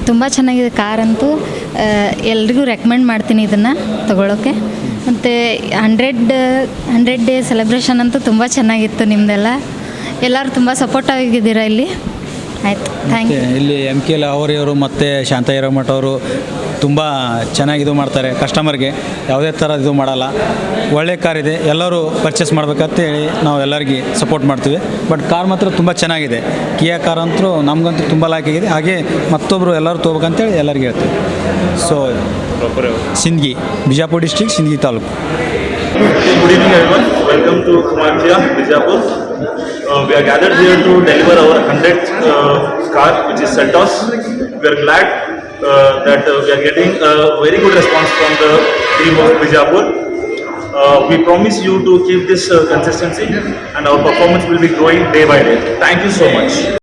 ತುಂಬ ಚೆನ್ನಾಗಿದೆ ಕಾರಂತೂ. ಎಲ್ರಿಗೂ ರೆಕಮೆಂಡ್ ಮಾಡ್ತೀನಿ ಇದನ್ನು ತಗೊಳ್ಳೋಕ್ಕೆ. ಮತ್ತು 100 ಡೇ ಸೆಲೆಬ್ರೇಷನ್ ಅಂತೂ ತುಂಬ ಚೆನ್ನಾಗಿತ್ತು ನಿಮ್ಮದೆಲ್ಲ. ಎಲ್ಲರೂ ತುಂಬ ಸಪೋರ್ಟ್ ಆಗಿದ್ದೀರಾ ಇಲ್ಲಿ. ಆಯಿತು, ಥ್ಯಾಂಕ್ ಯು. ಇಲ್ಲಿ MK ಲಾವರಿಯವರು ಮತ್ತು ಶಾಂತ ಹಿರೇಮಠ ಅವರು ತುಂಬ ಚೆನ್ನಾಗಿ ಇದು ಮಾಡ್ತಾರೆ. ಕಸ್ಟಮರ್ಗೆ ಯಾವುದೇ ಥರ ಇದು ಮಾಡಲ್ಲ. ಒಳ್ಳೆ ಕಾರ್ ಇದೆ, ಎಲ್ಲರೂ ಪರ್ಚೇಸ್ ಮಾಡ್ಬೇಕಂತ ಹೇಳಿ ನಾವು ಎಲ್ಲರಿಗೆ ಸಪೋರ್ಟ್ ಮಾಡ್ತೀವಿ. ಬಟ್ ಕಾರ್ ಮಾತ್ರ ತುಂಬ ಚೆನ್ನಾಗಿದೆ. ಕಿಯಾ ಕಾರ್ ಅಂತೂ ನಮಗಂತೂ ತುಂಬ ಲೈಕ್ ಆಗಿದೆ. ಹಾಗೆ ಮತ್ತೊಬ್ಬರು ಎಲ್ಲರೂ ತೊಗೋಬೇಕಂತೇಳಿ ಎಲ್ಲರಿಗೆ ಹೇಳ್ತೀವಿ. So Sindagi, Bijapur district, Sindagi taluk. Good evening everyone. Welcome to Kumar, Bijapur. We are gathered here to deliver our 100th car, which is Seltos. We are glad that we are getting a very good response from the team of Bijapur. We promise you to keep this consistency, and our performance will be growing day by day. Thank you so much.